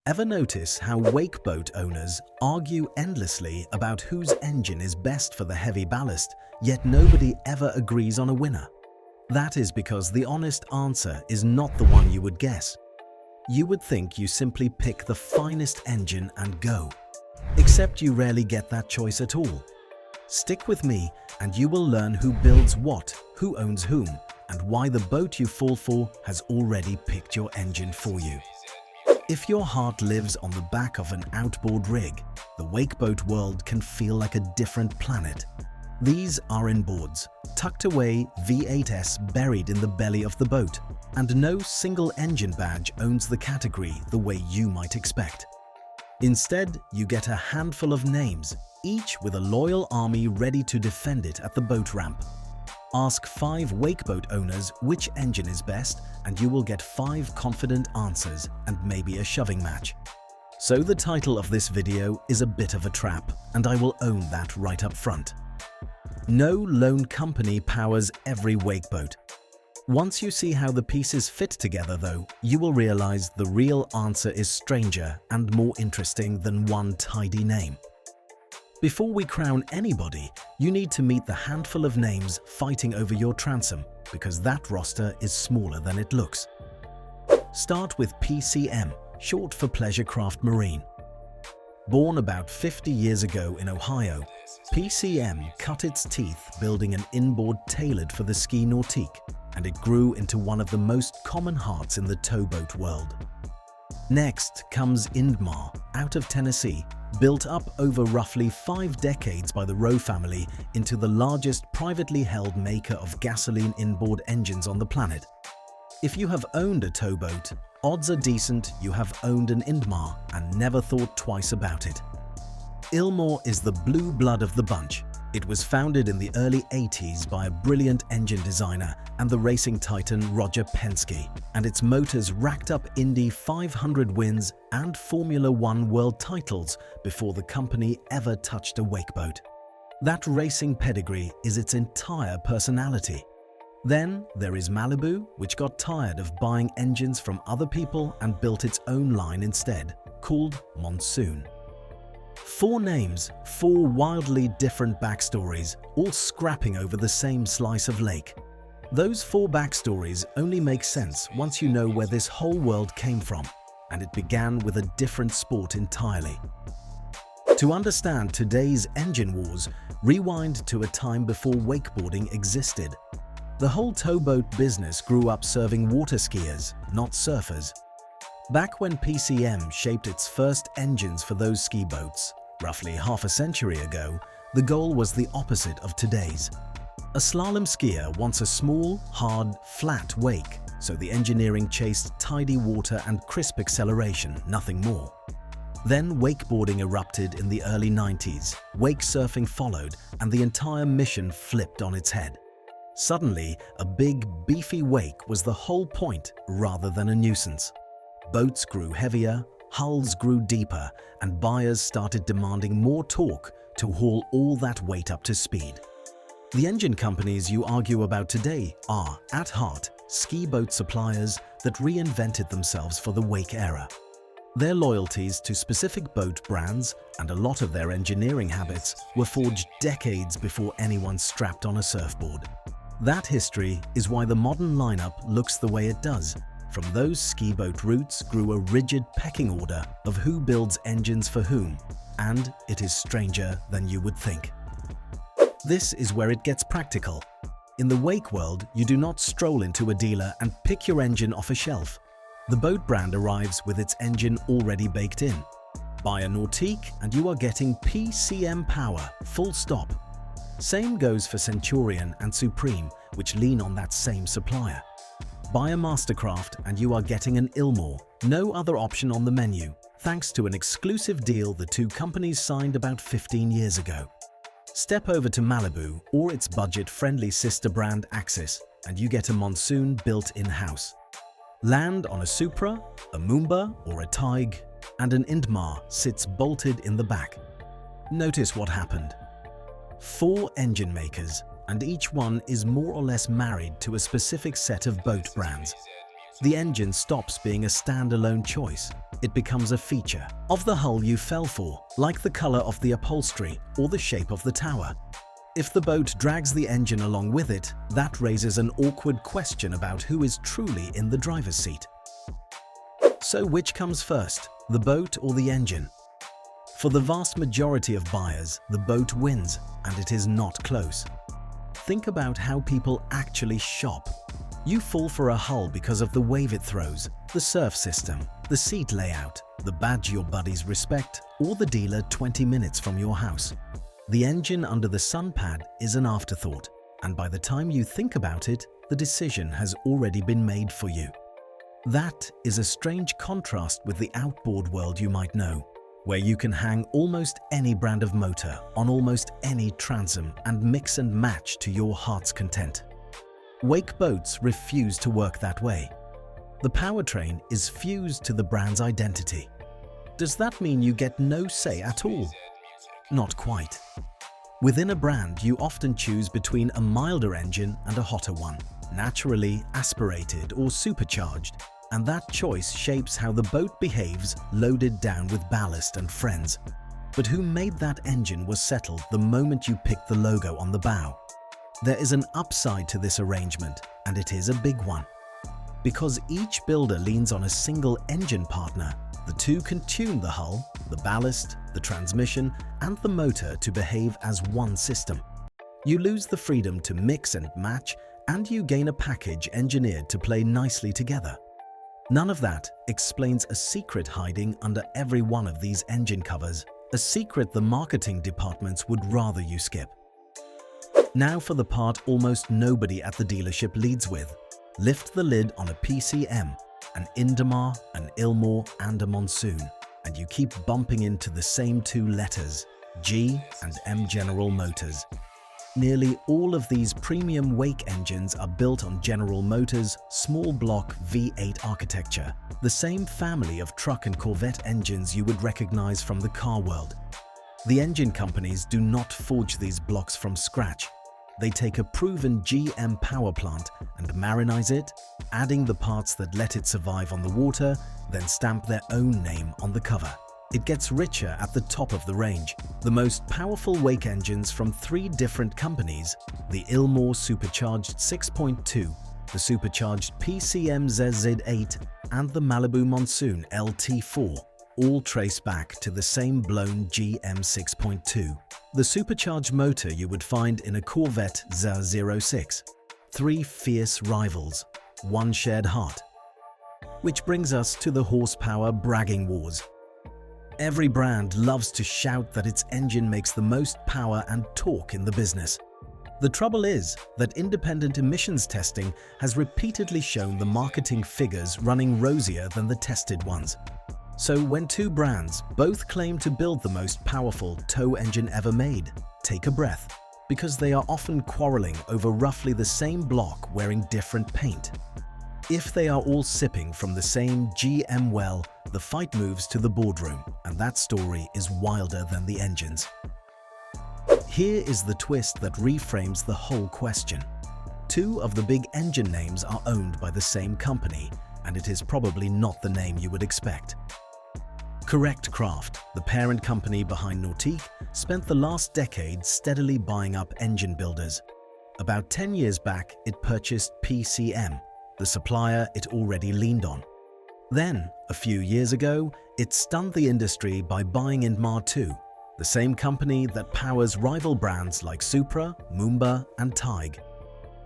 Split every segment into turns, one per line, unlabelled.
Ever notice how wakeboat owners argue endlessly about whose engine is best for the heavy ballast, yet nobody ever agrees on a winner? That is because the honest answer is not the one you would guess. You would think you simply pick the finest engine and go. Except you rarely get that choice at all. Stick with me and you will learn who builds what, who owns whom, and why the boat you fall for has already picked your engine for you. If your heart lives on the back of an outboard rig, the wakeboat world can feel like a different planet. These are inboards, tucked away V8s buried in the belly of the boat, and no single engine badge owns the category the way you might expect. Instead, you get a handful of names, each with a loyal army ready to defend it at the boat ramp. Ask 5 wakeboat owners which engine is best and you will get 5 confident answers and maybe a shoving match. So the title of this video is a bit of a trap, and I will own that right up front. No lone company powers every wakeboat. Once you see how the pieces fit together though, you will realize the real answer is stranger and more interesting than one tidy name. Before we crown anybody, you need to meet the handful of names fighting over your transom, because that roster is smaller than it looks. Start with PCM, short for Pleasure Craft Marine. Born about 50 years ago in Ohio, PCM cut its teeth building an inboard tailored for the ski Nautique, and it grew into one of the most common hearts in the towboat world. Next comes Indmar, out of Tennessee, built up over roughly 5 decades by the Rowe family into the largest privately held maker of gasoline inboard engines on the planet. If you have owned a towboat, odds are decent you have owned an Indmar and never thought twice about it. Ilmor is the blue blood of the bunch. It was founded in the early 80s by a brilliant engine designer and the racing titan Roger Penske, and its motors racked up Indy 500 wins and Formula One world titles before the company ever touched a wakeboat. That racing pedigree is its entire personality. Then there is Malibu, which got tired of buying engines from other people and built its own line instead, called Monsoon. 4 names, 4 wildly different backstories, all scrapping over the same slice of lake. Those 4 backstories only make sense once you know where this whole world came from, and it began with a different sport entirely. To understand today's engine wars, rewind to a time before wakeboarding existed. The whole towboat business grew up serving water skiers, not surfers. Back when PCM shaped its first engines for those ski boats, roughly half a century ago, the goal was the opposite of today's. A slalom skier wants a small, hard, flat wake, so the engineering chased tidy water and crisp acceleration, nothing more. Then wakeboarding erupted in the early 90s, wake surfing followed, and the entire mission flipped on its head. Suddenly, a big, beefy wake was the whole point rather than a nuisance. Boats grew heavier, hulls grew deeper, and buyers started demanding more torque to haul all that weight up to speed. The engine companies you argue about today are, at heart, ski boat suppliers that reinvented themselves for the wake era. Their loyalties to specific boat brands and a lot of their engineering habits were forged decades before anyone strapped on a surfboard. That history is why the modern lineup looks the way it does. From those ski boat roots grew a rigid pecking order of who builds engines for whom, and it is stranger than you would think. This is where it gets practical. In the wake world, you do not stroll into a dealer and pick your engine off a shelf. The boat brand arrives with its engine already baked in. Buy a Nautique and you are getting PCM power, full stop. Same goes for Centurion and Supreme, which lean on that same supplier. Buy a MasterCraft and you are getting an Ilmor, no other option on the menu, thanks to an exclusive deal the 2 companies signed about 15 years ago. Step over to Malibu or its budget-friendly sister brand Axis, and you get a Monsoon built in-house. Land on a Supra, a Moomba or a Tig, and an Indmar sits bolted in the back. Notice what happened. 4 engine makers, and each one is more or less married to a specific set of boat brands. The engine stops being a standalone choice. It becomes a feature of the hull you fell for, like the color of the upholstery or the shape of the tower. If the boat drags the engine along with it, that raises an awkward question about who is truly in the driver's seat. So which comes first, the boat or the engine? For the vast majority of buyers, the boat wins, and it is not close. Think about how people actually shop. You fall for a hull because of the wave it throws, the surf system, the seat layout, the badge your buddies respect, or the dealer 20 minutes from your house. The engine under the sun pad is an afterthought, and by the time you think about it, the decision has already been made for you. That is a strange contrast with the outboard world you might know, where you can hang almost any brand of motor on almost any transom and mix and match to your heart's content. Wake boats refuse to work that way. The powertrain is fused to the brand's identity. Does that mean you get no say at all? Not quite. Within a brand, you often choose between a milder engine and a hotter one, naturally aspirated or supercharged, and that choice shapes how the boat behaves loaded down with ballast and friends. But who made that engine was settled the moment you picked the logo on the bow. There is an upside to this arrangement, and it is a big one. Because each builder leans on a single engine partner, the two can tune the hull, the ballast, the transmission, and the motor to behave as one system. You lose the freedom to mix and match, and you gain a package engineered to play nicely together. None of that explains a secret hiding under every one of these engine covers, a secret the marketing departments would rather you skip. Now for the part almost nobody at the dealership leads with. Lift the lid on a PCM, an Indmar, an Ilmor, and a Monsoon, and you keep bumping into the same two letters, G and M General Motors. Nearly all of these premium wake engines are built on General Motors' small block V8 architecture, the same family of truck and Corvette engines you would recognize from the car world. The engine companies do not forge these blocks from scratch. They take a proven GM power plant and marinize it, adding the parts that let it survive on the water, then stamp their own name on the cover. It gets richer at the top of the range. The most powerful wake engines from 3 different companies, the Ilmor Supercharged 6.2, the Supercharged PCM Z08, and the Malibu Monsoon LT4, all trace back to the same blown GM 6.2. The supercharged motor you would find in a Corvette Z06. 3 fierce rivals, 1 shared heart. Which brings us to the horsepower bragging wars. Every brand loves to shout that its engine makes the most power and torque in the business. The trouble is that independent emissions testing has repeatedly shown the marketing figures running rosier than the tested ones. So when 2 brands both claim to build the most powerful tow engine ever made, take a breath, because they are often quarreling over roughly the same block wearing different paint. If they are all sipping from the same GM well, the fight moves to the boardroom, and that story is wilder than the engines. Here is the twist that reframes the whole question. 2 of the big engine names are owned by the same company, and it is probably not the name you would expect. CorrectCraft, the parent company behind Nautique, spent the last decade steadily buying up engine builders. About 10 years back, it purchased PCM, the supplier it already leaned on. Then, a few years ago, it stunned the industry by buying Indmar too, the same company that powers rival brands like Supra, Moomba, and Tig.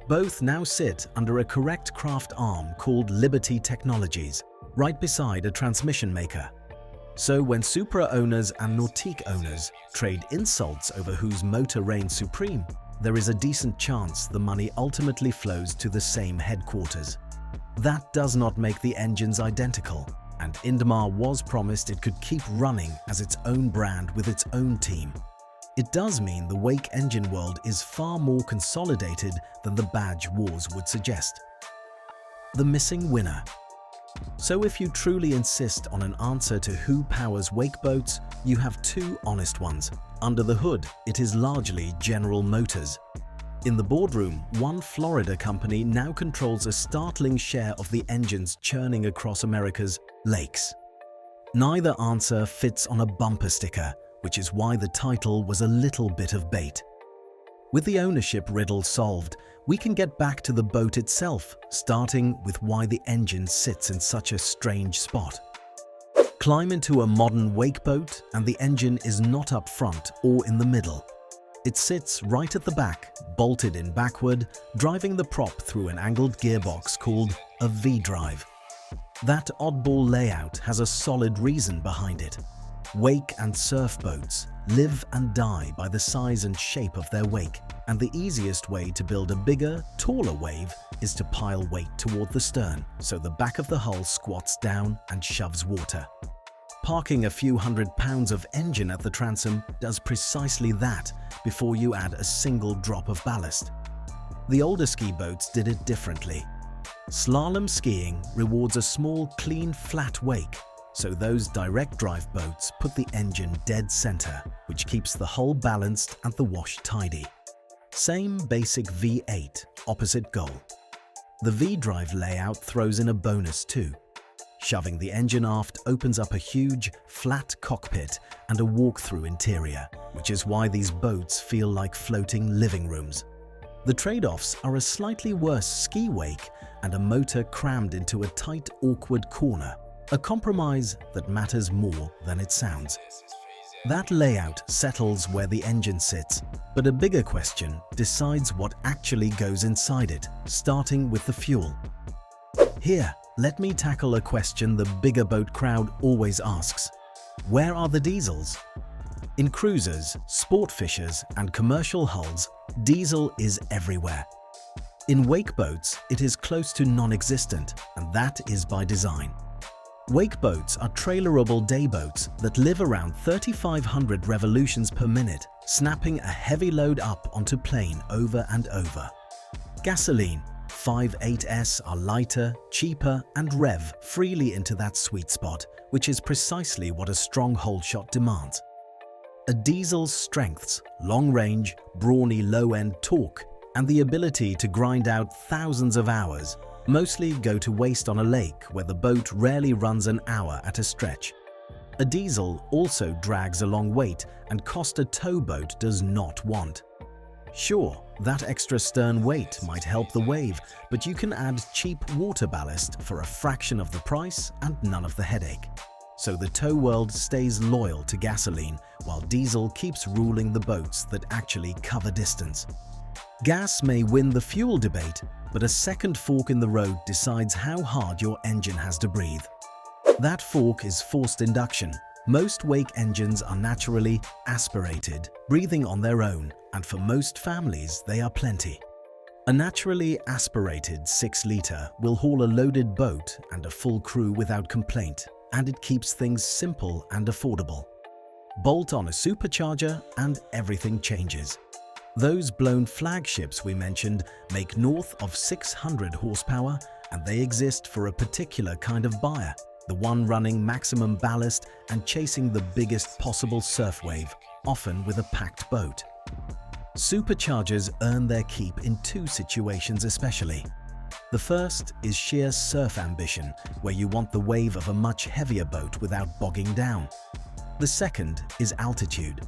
Both now sit under a CorrectCraft arm called Liberty Technologies, right beside a transmission maker. So when Supra owners and Nautique owners trade insults over whose motor reigns supreme, there is a decent chance the money ultimately flows to the same headquarters. That does not make the engines identical, and Indmar was promised it could keep running as its own brand with its own team. It does mean the wake engine world is far more consolidated than the badge wars would suggest. The missing winner. So if you truly insist on an answer to who powers wake boats, you have 2 honest ones. Under the hood, it is largely General Motors. In the boardroom, one Florida company now controls a startling share of the engines churning across America's lakes. Neither answer fits on a bumper sticker, which is why the title was a little bit of bait. With the ownership riddle solved, we can get back to the boat itself, starting with why the engine sits in such a strange spot. Climb into a modern wake boat and the engine is not up front or in the middle. It sits right at the back, bolted in backward, driving the prop through an angled gearbox called a V-drive. That oddball layout has a solid reason behind it. Wake and surf boats live and die by the size and shape of their wake, and the easiest way to build a bigger, taller wave is to pile weight toward the stern, so the back of the hull squats down and shoves water. Parking a few £100 of engine at the transom does precisely that before you add a single drop of ballast. The older ski boats did it differently. Slalom skiing rewards a small, clean, flat wake, so those direct drive boats put the engine dead center, which keeps the hull balanced and the wash tidy. Same basic V8, opposite goal. The V-drive layout throws in a bonus too. Shoving the engine aft opens up a huge, flat cockpit and a walk-through interior, which is why these boats feel like floating living rooms. The trade-offs are a slightly worse ski wake and a motor crammed into a tight, awkward corner, a compromise that matters more than it sounds. That layout settles where the engine sits, but a bigger question decides what actually goes inside it, starting with the fuel. Here, let me tackle a question the bigger boat crowd always asks. Where are the diesels? In cruisers, sport fishers, and commercial hulls, diesel is everywhere. In wake boats, it is close to non-existent, and that is by design. Wake boats are trailerable day boats that live around 3,500 revolutions per minute, snapping a heavy load up onto plane over and over. Gasoline 5.8s are lighter, cheaper, and rev freely into that sweet spot, which is precisely what a strong hole shot demands. A diesel's strengths, long range, brawny low-end torque, and the ability to grind out thousands of hours mostly go to waste on a lake where the boat rarely runs an hour at a stretch. A diesel also drags along weight and cost a towboat does not want. Sure, that extra stern weight might help the wave, but you can add cheap water ballast for a fraction of the price and none of the headache. So the tow world stays loyal to gasoline, while diesel keeps ruling the boats that actually cover distance. Gas may win the fuel debate, but a second fork in the road decides how hard your engine has to breathe. That fork is forced induction. Most wake engines are naturally aspirated, breathing on their own, and for most families they are plenty. A naturally aspirated 6-litre will haul a loaded boat and a full crew without complaint, and it keeps things simple and affordable. Bolt on a supercharger and everything changes. Those blown flagships we mentioned make north of 600 horsepower, and they exist for a particular kind of buyer, the one running maximum ballast and chasing the biggest possible surf wave, often with a packed boat. Superchargers earn their keep in two situations especially. The first is sheer surf ambition, where you want the wave of a much heavier boat without bogging down. The second is altitude.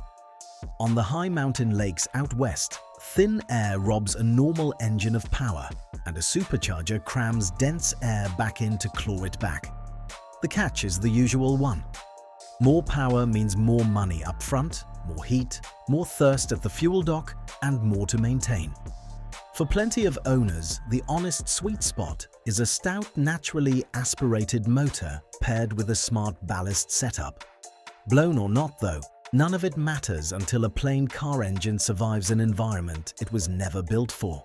On the high mountain lakes out west, thin air robs a normal engine of power, and a supercharger crams dense air back in to claw it back. The catch is the usual one. More power means more money up front, more heat, more thirst at the fuel dock, and more to maintain. For plenty of owners, the honest sweet spot is a stout, naturally aspirated motor paired with a smart ballast setup. Blown or not though, none of it matters until a plain car engine survives an environment it was never built for.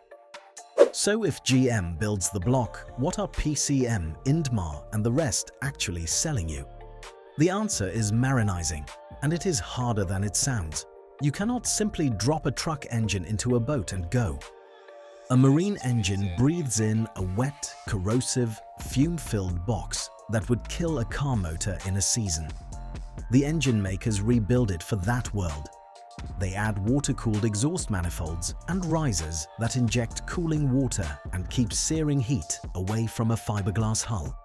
So if GM builds the block, what are PCM, Indmar, and the rest actually selling you? The answer is marinizing, and it is harder than it sounds. You cannot simply drop a truck engine into a boat and go. A marine engine breathes in a wet, corrosive, fume-filled box that would kill a car motor in a season. The engine makers rebuild it for that world. They add water-cooled exhaust manifolds and risers that inject cooling water and keep searing heat away from a fiberglass hull.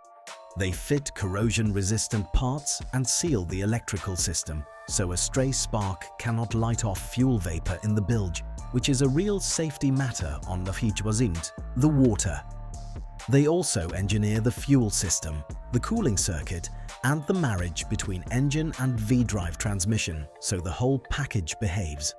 They fit corrosion-resistant parts and seal the electrical system so a stray spark cannot light off fuel vapor in the bilge, which is a real safety matter on the water. They also engineer the fuel system, the cooling circuit, and the marriage between engine and V-drive transmission so the whole package behaves.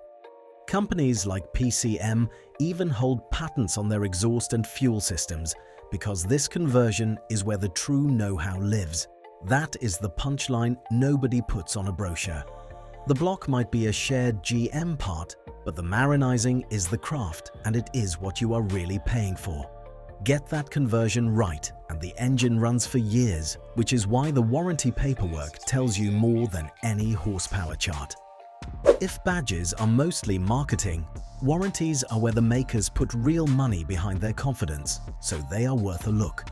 Companies like PCM even hold patents on their exhaust and fuel systems because this conversion is where the true know-how lives. That is the punchline nobody puts on a brochure. The block might be a shared GM part, but the marinizing is the craft, and it is what you are really paying for. Get that conversion right and the engine runs for years, which is why the warranty paperwork tells you more than any horsepower chart. If badges are mostly marketing, warranties are where the makers put real money behind their confidence, so they are worth a look.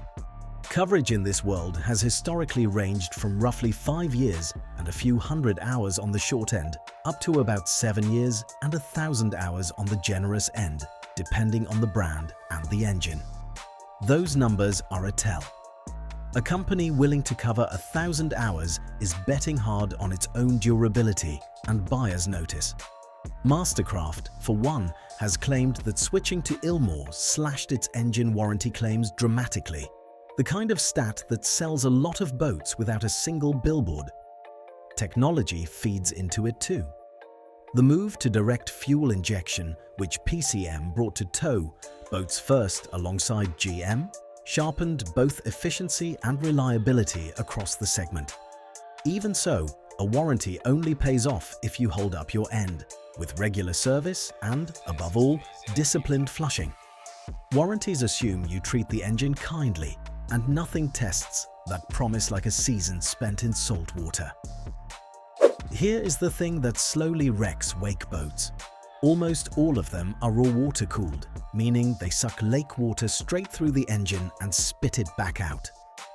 Coverage in this world has historically ranged from roughly 5 years and a few hundred hours on the short end, up to about 7 years and 1,000 hours on the generous end, depending on the brand and the engine. Those numbers are a tell. A company willing to cover 1,000 hours is betting hard on its own durability and buyer's notice. MasterCraft, for one, has claimed that switching to Ilmor slashed its engine warranty claims dramatically, the kind of stat that sells a lot of boats without a single billboard. Technology feeds into it too. The move to direct fuel injection, which PCM brought to tow, boats first alongside GM, sharpened both efficiency and reliability across the segment. Even so, a warranty only pays off if you hold up your end, with regular service and, above all, disciplined flushing. Warranties assume you treat the engine kindly, and nothing tests that promise like a season spent in salt water. Here is the thing that slowly wrecks wake boats. Almost all of them are raw water cooled, meaning they suck lake water straight through the engine and spit it back out.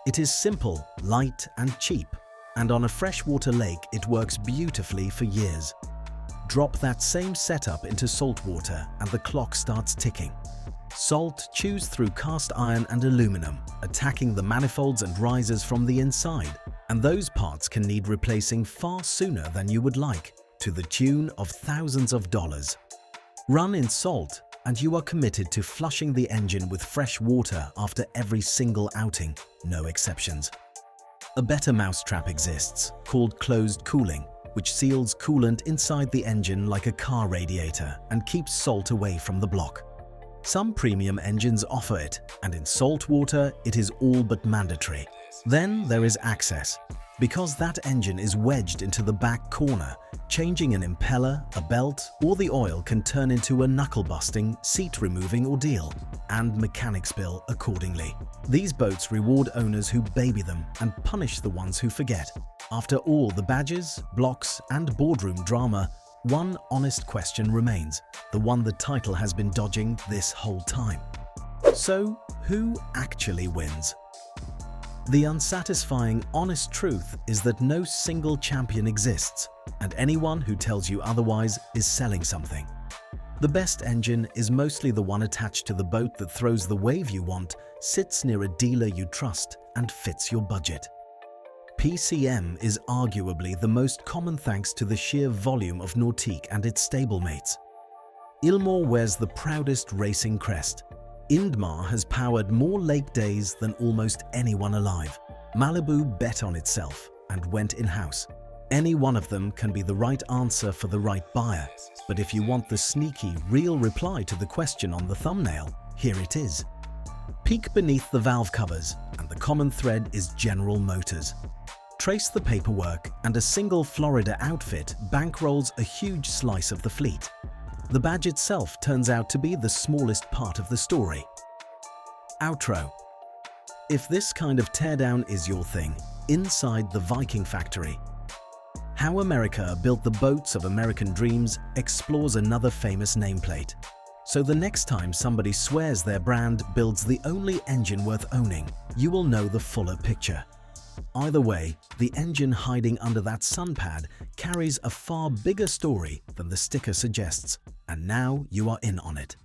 It is simple, light and cheap, and on a freshwater lake it works beautifully for years. Drop that same setup into salt water and the clock starts ticking. Salt chews through cast iron and aluminum, attacking the manifolds and risers from the inside, and those parts can need replacing far sooner than you would like, to the tune of thousands of dollars. Run in salt, and you are committed to flushing the engine with fresh water after every single outing, no exceptions. A better mousetrap exists, called closed cooling, which seals coolant inside the engine like a car radiator and keeps salt away from the block. Some premium engines offer it, and in salt water it is all but mandatory. Then there is access. Because that engine is wedged into the back corner, changing an impeller, a belt, or the oil can turn into a knuckle-busting, seat-removing ordeal, and mechanics bill accordingly. These boats reward owners who baby them and punish the ones who forget. After all the badges, blocks, and boardroom drama, one honest question remains, the one the title has been dodging this whole time. So, who actually wins? The unsatisfying, honest truth is that no single champion exists, and anyone who tells you otherwise is selling something. The best engine is mostly the one attached to the boat that throws the wave you want, sits near a dealer you trust, and fits your budget. PCM is arguably the most common thanks to the sheer volume of Nautique and its stablemates. Ilmor wears the proudest racing crest. Indmar has powered more lake days than almost anyone alive. Malibu bet on itself and went in-house. Any one of them can be the right answer for the right buyer, but if you want the sneaky, real reply to the question on the thumbnail, here it is. Peek beneath the valve covers, and the common thread is General Motors. Trace the paperwork, and a single Florida outfit bankrolls a huge slice of the fleet. The badge itself turns out to be the smallest part of the story. Outro. If this kind of teardown is your thing, inside the Viking factory. How America Built the Boats of American Dreams explores another famous nameplate. So the next time somebody swears their brand builds the only engine worth owning, you will know the fuller picture. Either way, the engine hiding under that sun pad carries a far bigger story than the sticker suggests, and now you are in on it.